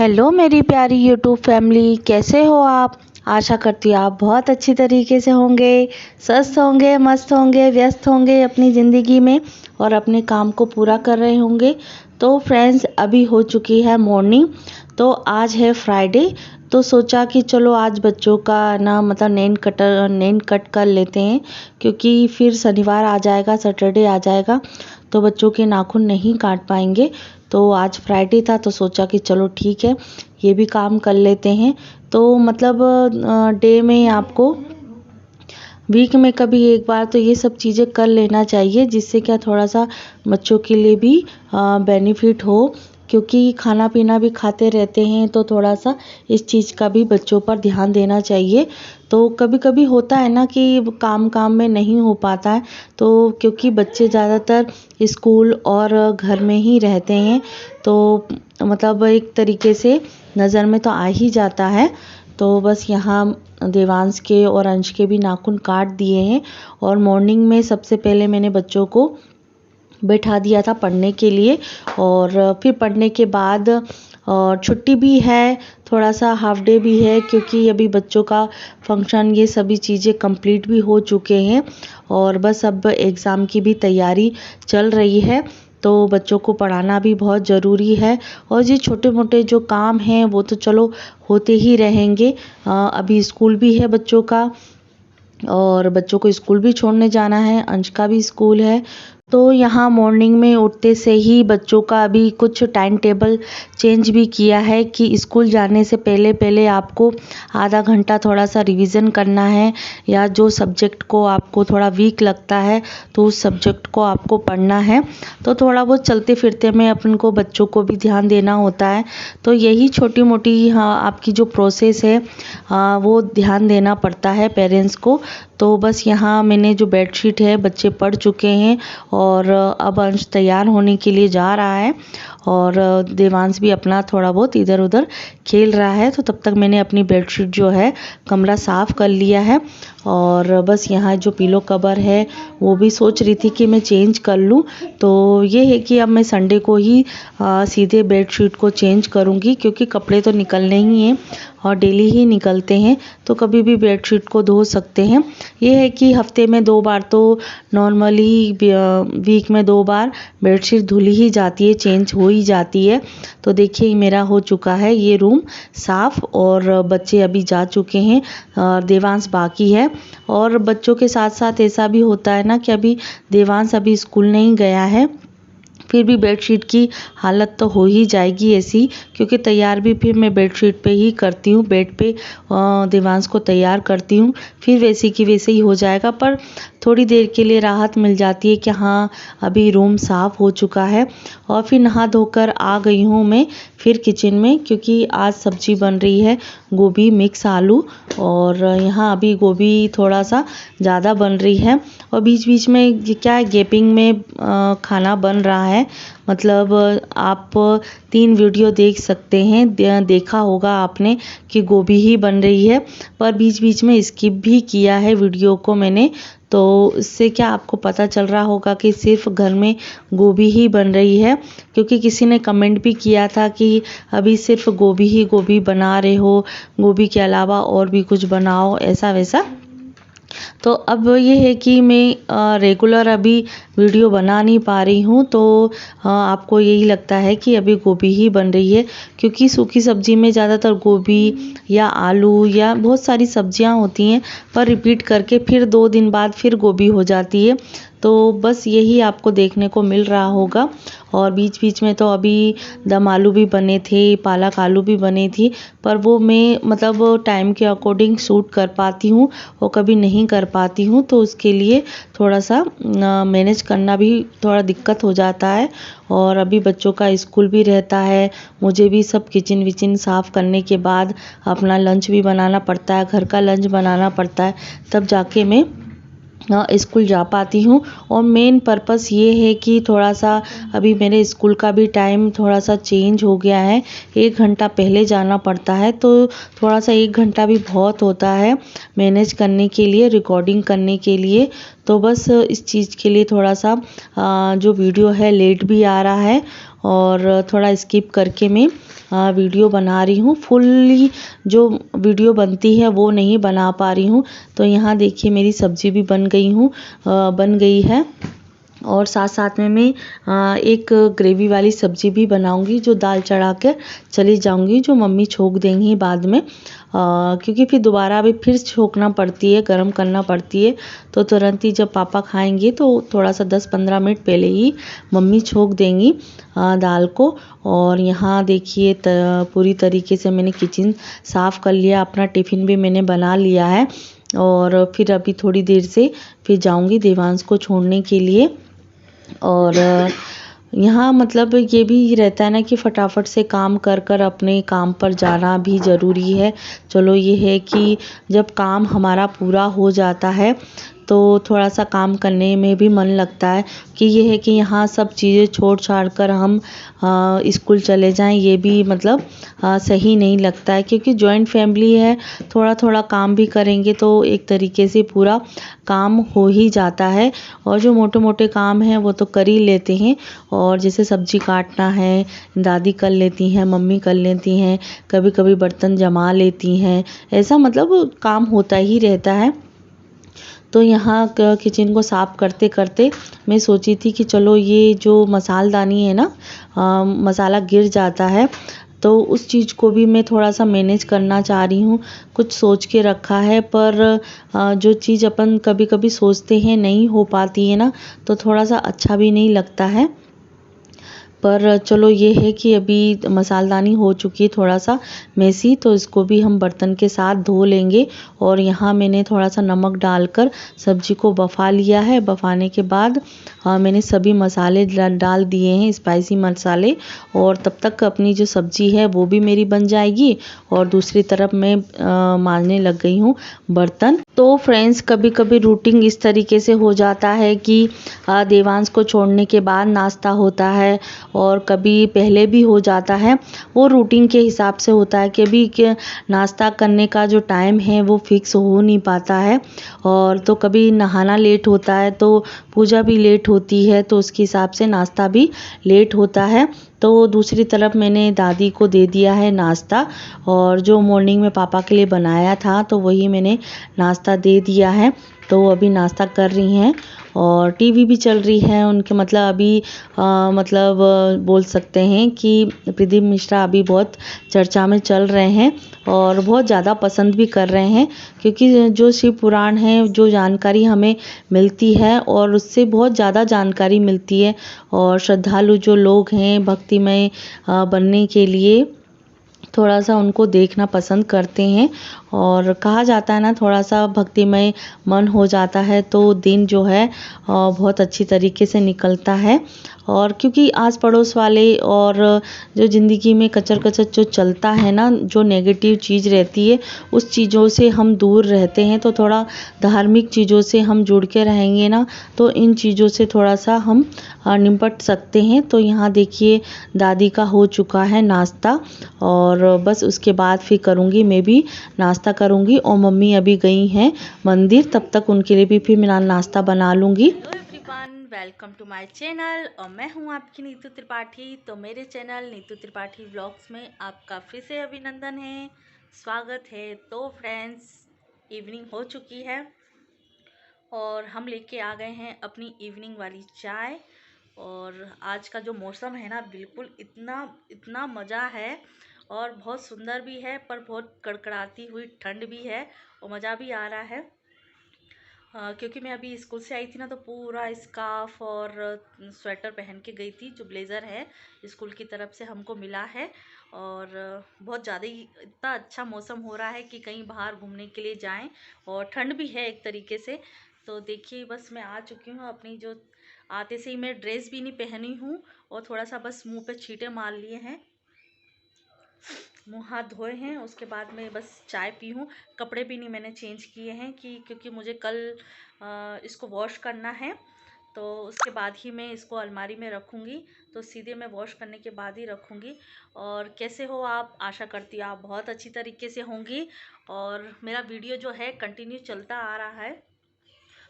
Hello मेरी प्यारी YouTube family, कैसे हो आप। आशा करती हूँ आप बहुत अच्छी तरीके से होंगे, स्वस्थ होंगे, मस्त होंगे, व्यस्त होंगे अपनी ज़िंदगी में और अपने काम को पूरा कर रहे होंगे। तो फ्रेंड्स, अभी हो चुकी है मॉर्निंग। तो आज है फ्राइडे, तो सोचा कि चलो आज बच्चों का ना मतलब नेल कट कर लेते हैं, क्योंकि फिर शनिवार आ जाएगा, सैटरडे आ जाएगा तो बच्चों के नाखून नहीं काट पाएंगे। तो आज फ्राइडे था तो सोचा कि चलो ठीक है, ये भी काम कर लेते हैं। तो मतलब डे में आपको वीक में कभी एक बार तो ये सब चीज़ें कर लेना चाहिए, जिससे क्या थोड़ा सा बच्चों के लिए भी बेनिफिट हो, क्योंकि खाना पीना भी खाते रहते हैं तो थोड़ा सा इस चीज़ का भी बच्चों पर ध्यान देना चाहिए। तो कभी कभी होता है ना कि काम काम में नहीं हो पाता है, तो क्योंकि बच्चे ज़्यादातर स्कूल और घर में ही रहते हैं, तो मतलब एक तरीके से नज़र में तो आ ही जाता है। तो बस यहाँ देवांश के और अंश के भी नाखून काट दिए हैं। और मॉर्निंग में सबसे पहले मैंने बच्चों को बैठा दिया था पढ़ने के लिए, और फिर पढ़ने के बाद और छुट्टी भी है, थोड़ा सा हाफ डे भी है, क्योंकि अभी बच्चों का फंक्शन ये सभी चीज़ें कंप्लीट भी हो चुके हैं और बस अब एग्ज़ाम की भी तैयारी चल रही है। तो बच्चों को पढ़ाना भी बहुत ज़रूरी है, और ये छोटे मोटे जो काम हैं वो तो चलो होते ही रहेंगे। अभी स्कूल भी है बच्चों का, और बच्चों को स्कूल भी छोड़ने जाना है, अंश का भी स्कूल है। तो यहाँ मॉर्निंग में उठते से ही बच्चों का अभी कुछ टाइम टेबल चेंज भी किया है कि स्कूल जाने से पहले पहले आपको आधा घंटा थोड़ा सा रिवीजन करना है, या जो सब्जेक्ट को आपको थोड़ा वीक लगता है तो उस सब्जेक्ट को आपको पढ़ना है। तो थोड़ा बहुत चलते फिरते में अपन को बच्चों को भी ध्यान देना होता है। तो यही छोटी मोटी आपकी जो प्रोसेस है वो ध्यान देना पड़ता है पेरेंट्स को। तो बस यहाँ मैंने जो बेडशीट है, बच्चे पढ़ चुके हैं और अब अंश तैयार होने के लिए जा रहा है, और देवांश भी अपना थोड़ा बहुत इधर उधर खेल रहा है। तो तब तक मैंने अपनी बेडशीट जो है कमरा साफ़ कर लिया है, और बस यहाँ जो पिलो कवर है वो भी सोच रही थी कि मैं चेंज कर लूँ। तो ये है कि अब मैं संडे को ही सीधे बेडशीट को चेंज करूँगी, क्योंकि कपड़े तो निकलने ही हैं और डेली ही निकलते हैं, तो कभी भी बेडशीट को धो सकते हैं। ये है कि हफ्ते में 2 बार तो नॉर्मली, वीक में 2 बार बेडशीट धुली ही जाती है, चेंज हो ही जाती है। तो देखिए मेरा हो चुका है ये रूम साफ़, और बच्चे अभी जा चुके हैं, देवांश बाकी है। और बच्चों के साथ साथ ऐसा भी होता है ना कि अभी देवांश अभी स्कूल नहीं गया है, फिर भी बेडशीट की हालत तो हो ही जाएगी ऐसी, क्योंकि तैयार भी फिर मैं बेडशीट पे ही करती हूँ, बेड पे देवांश को तैयार करती हूँ, फिर वैसे की वैसे ही हो जाएगा। पर थोड़ी देर के लिए राहत मिल जाती है कि हाँ अभी रूम साफ़ हो चुका है। और फिर नहा धोकर आ गई हूँ मैं फिर किचन में, क्योंकि आज सब्जी बन रही है गोभी मिक्स आलू, और यहाँ अभी गोभी थोड़ा सा ज़्यादा बन रही है। और बीच बीच में क्या है, गैपिंग में खाना बन रहा है। मतलब आप 3 वीडियो देख सकते हैं, देखा होगा आपने कि गोभी ही बन रही है, पर बीच बीच में स्किप भी किया है वीडियो को मैंने। तो इससे क्या आपको पता चल रहा होगा कि सिर्फ घर में गोभी ही बन रही है, क्योंकि किसी ने कमेंट भी किया था कि अभी सिर्फ गोभी ही गोभी बना रहे हो, गोभी के अलावा और भी कुछ बनाओ, ऐसा वैसा। तो अब ये है कि मैं रेगुलर अभी वीडियो बना नहीं पा रही हूँ, तो आपको यही लगता है कि अभी गोभी ही बन रही है, क्योंकि सूखी सब्जी में ज़्यादातर गोभी या आलू या बहुत सारी सब्जियाँ होती हैं, पर रिपीट करके फिर 2 दिन बाद फिर गोभी हो जाती है। तो बस यही आपको देखने को मिल रहा होगा। और बीच बीच में तो अभी दम आलू भी बने थे, पालक आलू भी बनी थी, पर वो मैं मतलब टाइम के अकॉर्डिंग शूट कर पाती हूँ और कभी नहीं कर पाती हूँ, तो उसके लिए थोड़ा सा मैनेज करना भी थोड़ा दिक्कत हो जाता है। और अभी बच्चों का स्कूल भी रहता है, मुझे भी सब किचन विचन साफ़ करने के बाद अपना लंच भी बनाना पड़ता है, घर का लंच बनाना पड़ता है, तब जाके मैं स्कूल जा पाती हूँ। और मेन पर्पस ये है कि थोड़ा सा अभी मेरे स्कूल का भी टाइम थोड़ा सा चेंज हो गया है, 1 घंटा पहले जाना पड़ता है, तो थोड़ा सा 1 घंटा भी बहुत होता है मैनेज करने के लिए, रिकॉर्डिंग करने के लिए। तो बस इस चीज़ के लिए थोड़ा सा जो वीडियो है लेट भी आ रहा है। और थोड़ा स्किप करके मैं वीडियो बना रही हूँ। फुल्ली जो वीडियो बनती है वो नहीं बना पा रही हूँ। तो यहाँ देखिए मेरी सब्ज़ी भी बन गई है। और साथ साथ में मैं एक ग्रेवी वाली सब्ज़ी भी बनाऊंगी, जो दाल चढ़ा कर चली जाऊंगी, जो मम्मी छोंक देंगी बाद में। क्योंकि फिर दोबारा अभी फिर छोंकना पड़ती है, गरम करना पड़ती है। तो तुरंत ही जब पापा खाएंगे तो थोड़ा सा 10-15 मिनट पहले ही मम्मी छोंक देंगी दाल को। और यहाँ देखिए पूरी तरीके से मैंने किचन साफ़ कर लिया, अपना टिफ़िन भी मैंने बना लिया है। और फिर अभी थोड़ी देर से फिर जाऊंगी देवांश को छोड़ने के लिए। और यहाँ मतलब ये भी रहता है ना कि फटाफट से काम कर कर अपने काम पर जाना भी ज़रूरी है। चलो ये है कि जब काम हमारा पूरा हो जाता है तो थोड़ा सा काम करने में भी मन लगता है। कि ये है कि यहाँ सब चीज़ें छोड़ छाड़ कर हम स्कूल चले जाएं, ये भी मतलब सही नहीं लगता है। क्योंकि जॉइंट फैमिली है, थोड़ा थोड़ा काम भी करेंगे तो एक तरीके से पूरा काम हो ही जाता है। और जो मोटे मोटे काम हैं वो तो कर ही लेते हैं। और जैसे सब्जी काटना है दादी कर लेती हैं, मम्मी कर लेती हैं, कभी कभी बर्तन जमा लेती हैं, ऐसा मतलब काम होता ही रहता है। तो यहाँ किचन को साफ़ करते करते मैं सोची थी कि चलो ये जो मसालदानी है ना, मसाला गिर जाता है, तो उस चीज़ को भी मैं थोड़ा सा मैनेज करना चाह रही हूँ। कुछ सोच के रखा है, पर जो चीज़ अपन कभी कभी सोचते हैं नहीं हो पाती है ना, तो थोड़ा सा अच्छा भी नहीं लगता है। पर चलो ये है कि अभी मसालदानी हो चुकी है थोड़ा सा मेसी, तो इसको भी हम बर्तन के साथ धो लेंगे। और यहाँ मैंने थोड़ा सा नमक डालकर सब्जी को बफ़ा लिया है। बफ़ाने के बाद मैंने सभी मसाले डाल दिए हैं, स्पाइसी मसाले। और तब तक अपनी जो सब्जी है वो भी मेरी बन जाएगी। और दूसरी तरफ मैं मांजने लग गई हूँ बर्तन। तो फ्रेंड्स, कभी कभी रूटीन इस तरीके से हो जाता है कि देवांश को छोड़ने के बाद नाश्ता होता है, और कभी पहले भी हो जाता है। वो रूटीन के हिसाब से होता है कि अभी के नाश्ता करने का जो टाइम है वो फिक्स हो नहीं पाता है। और तो कभी नहाना लेट होता है तो पूजा भी लेट होती है, तो उसके हिसाब से नाश्ता भी लेट होता है। तो दूसरी तरफ मैंने दादी को दे दिया है नाश्ता, और जो मॉर्निंग में पापा के लिए बनाया था तो वही मैंने नाश्ता दे दिया है। तो अभी नाश्ता कर रही हैं, और टीवी भी चल रही है उनके, मतलब अभी बोल सकते हैं कि प्रदीप मिश्रा अभी बहुत चर्चा में चल रहे हैं और बहुत ज़्यादा पसंद भी कर रहे हैं। क्योंकि जो शिव पुराण है, जो जानकारी हमें मिलती है और उससे बहुत ज़्यादा जानकारी मिलती है। और श्रद्धालु जो लोग हैं भक्तिमय बनने के लिए थोड़ा सा उनको देखना पसंद करते हैं। और कहा जाता है ना, थोड़ा सा भक्तिमय मन हो जाता है तो दिन जो है बहुत अच्छी तरीके से निकलता है। और क्योंकि आस पड़ोस वाले और जो ज़िंदगी में कचर कचर जो चलता है ना, जो नेगेटिव चीज़ रहती है, उस चीज़ों से हम दूर रहते हैं। तो थोड़ा धार्मिक चीज़ों से हम जुड़ के रहेंगे ना, तो इन चीज़ों से थोड़ा सा हम निपट सकते हैं। तो यहाँ देखिए दादी का हो चुका है नाश्ता, और बस उसके बाद फिर करूँगी, मैं भी नाश्ता करूँगी। और मम्मी अभी गई हैं मंदिर, तब तक उनके लिए भी फिर मैं नाश्ता बना लूँगी। Hello everyone, welcome to my channel और मैं हूं आपकी नीतू त्रिपाठी। तो मेरे चैनल नीतू त्रिपाठी व्लॉग्स में आपका फिर से अभिनंदन है, स्वागत है। तो फ्रेंड्स, इवनिंग हो चुकी है और हम लेके आ गए हैं अपनी इवनिंग वाली चाय। और आज का जो मौसम है ना, बिल्कुल इतना इतना मज़ा है और बहुत सुंदर भी है, पर बहुत कड़कड़ाती हुई ठंड भी है और मज़ा भी आ रहा है। क्योंकि मैं अभी स्कूल से आई थी ना, तो पूरा स्कार्फ और स्वेटर पहन के गई थी, जो ब्लेज़र है स्कूल की तरफ से हमको मिला है। और बहुत ज़्यादा ही इतना अच्छा मौसम हो रहा है कि कहीं बाहर घूमने के लिए जाएं, और ठंड भी है एक तरीके से। तो देखिए, बस मैं आ चुकी हूँ अपनी जो आते से ही मैं ड्रेस भी नहीं पहनी हूँ, और थोड़ा सा बस मुंह पे छींटे मार लिए हैं, मुँह हाथ धोए हैं। उसके बाद में बस चाय पी हूँ। कपड़े भी नहीं मैंने चेंज किए हैं क्योंकि मुझे कल इसको वॉश करना है, तो उसके बाद ही मैं इसको अलमारी में रखूँगी। तो सीधे मैं वॉश करने के बाद ही रखूँगी। और कैसे हो आप? आशा करती हूँ आप बहुत अच्छी तरीके से होंगी। और मेरा वीडियो जो है कंटिन्यू चलता आ रहा है,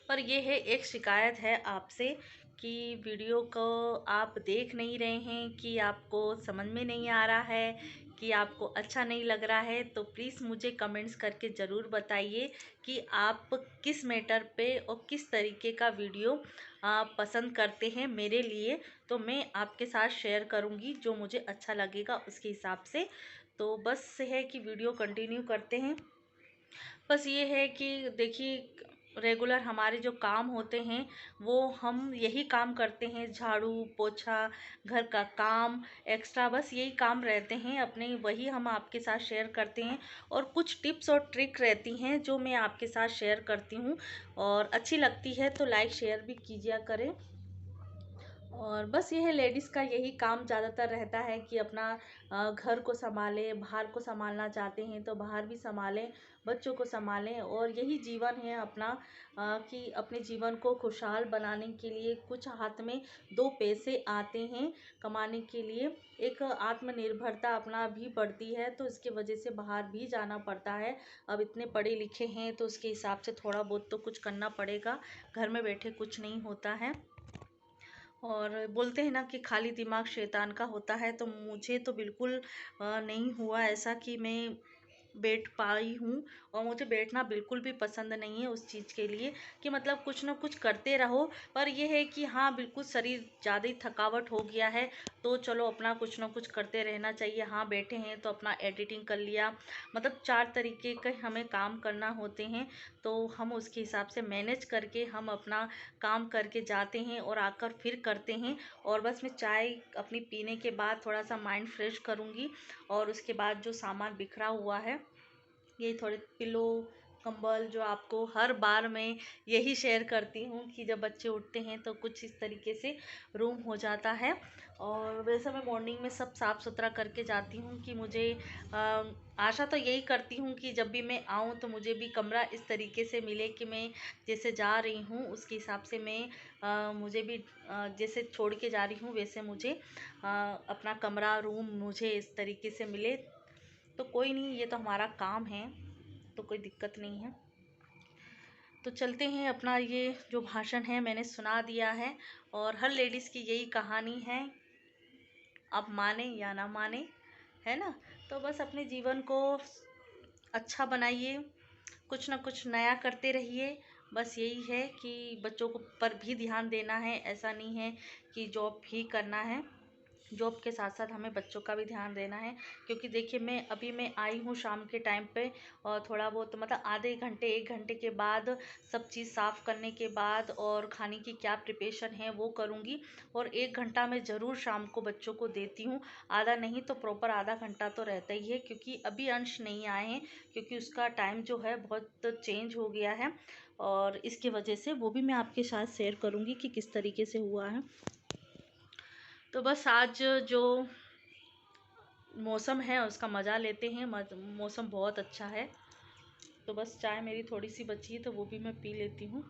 पर ये है एक शिकायत है आपसे कि वीडियो को आप देख नहीं रहे हैं, कि आपको समझ में नहीं आ रहा है, कि आपको अच्छा नहीं लग रहा है, तो प्लीज़ मुझे कमेंट्स करके ज़रूर बताइए कि आप किस मैटर पे और किस तरीके का वीडियो पसंद करते हैं मेरे लिए। तो मैं आपके साथ शेयर करूँगी जो मुझे अच्छा लगेगा उसके हिसाब से। तो बस है कि वीडियो कंटिन्यू करते हैं। बस ये है कि देखिए, रेगुलर हमारे जो काम होते हैं वो हम यही काम करते हैं, झाड़ू पोछा, घर का काम, एक्स्ट्रा बस यही काम रहते हैं अपने, वही हम आपके साथ शेयर करते हैं। और कुछ टिप्स और ट्रिक रहती हैं जो मैं आपके साथ शेयर करती हूँ, और अच्छी लगती है तो लाइक शेयर भी कीजिए करें। और बस ये है, लेडीज़ का यही काम ज़्यादातर रहता है कि अपना घर को संभालें, बाहर को संभालना चाहते हैं तो बाहर भी संभालें, बच्चों को संभालें। और यही जीवन है अपना, कि अपने जीवन को खुशहाल बनाने के लिए कुछ हाथ में दो पैसे आते हैं कमाने के लिए, एक आत्मनिर्भरता अपना भी बढ़ती है, तो इसकी वजह से बाहर भी जाना पड़ता है। अब इतने पढ़े लिखे हैं तो उसके हिसाब से थोड़ा बहुत तो कुछ करना पड़ेगा, घर में बैठे कुछ नहीं होता है। और बोलते हैं ना कि खाली दिमाग शैतान का होता है, तो मुझे तो बिल्कुल नहीं हुआ ऐसा कि मैं बैठ पाई हूँ। और मुझे बैठना बिल्कुल भी पसंद नहीं है उस चीज़ के लिए, कि मतलब कुछ ना कुछ करते रहो। पर यह है कि हाँ, बिल्कुल शरीर ज़्यादा ही थकावट हो गया है तो चलो अपना कुछ ना कुछ करते रहना चाहिए। हाँ, बैठे हैं तो अपना एडिटिंग कर लिया, मतलब 4 तरीके के हमें काम करना होते हैं, तो हम उसके हिसाब से मैनेज करके हम अपना काम करके जाते हैं और आकर फिर करते हैं। और बस मैं चाय अपनी पीने के बाद थोड़ा सा माइंड फ्रेश करूँगी, और उसके बाद जो सामान बिखरा हुआ है, ये थोड़े पिलो कंबल, जो आपको हर बार मैं यही शेयर करती हूँ कि जब बच्चे उठते हैं तो कुछ इस तरीके से रूम हो जाता है। और वैसे मैं मॉर्निंग में सब साफ़ सुथरा करके जाती हूँ कि मुझे आशा तो यही करती हूँ कि जब भी मैं आऊँ तो मुझे भी कमरा इस तरीके से मिले कि मैं जैसे जा रही हूँ उसके हिसाब से मैं मुझे भी जैसे छोड़ के जा रही हूँ वैसे मुझे अपना कमरा रूम मुझे इस तरीके से मिले। तो कोई नहीं, ये तो हमारा काम है, तो कोई दिक्कत नहीं है। तो चलते हैं, अपना ये जो भाषण है मैंने सुना दिया है, और हर लेडीज़ की यही कहानी है, आप माने या ना माने, है ना। तो बस अपने जीवन को अच्छा बनाइए, कुछ ना कुछ नया करते रहिए। बस यही है कि बच्चों को पर भी ध्यान देना है, ऐसा नहीं है कि जॉब ही करना है, जॉब के साथ साथ हमें बच्चों का भी ध्यान देना है। क्योंकि देखिए, मैं आई हूँ शाम के टाइम पे, और थोड़ा बहुत मतलब आधे घंटे 1 घंटे के बाद सब चीज़ साफ़ करने के बाद और खाने की क्या प्रिपरेशन है वो करूँगी। और 1 घंटा मैं ज़रूर शाम को बच्चों को देती हूँ, आधा नहीं तो प्रॉपर आधा घंटा तो रहता ही है, क्योंकि अभी अंश नहीं आए हैं, क्योंकि उसका टाइम जो है बहुत चेंज हो गया है, और इसकी वजह से वो भी मैं आपके साथ शेयर करूँगी कि किस तरीके से हुआ है। तो बस आज जो मौसम है उसका मज़ा लेते हैं, मौसम बहुत अच्छा है। तो बस चाय मेरी थोड़ी सी बची है तो वो भी मैं पी लेती हूँ।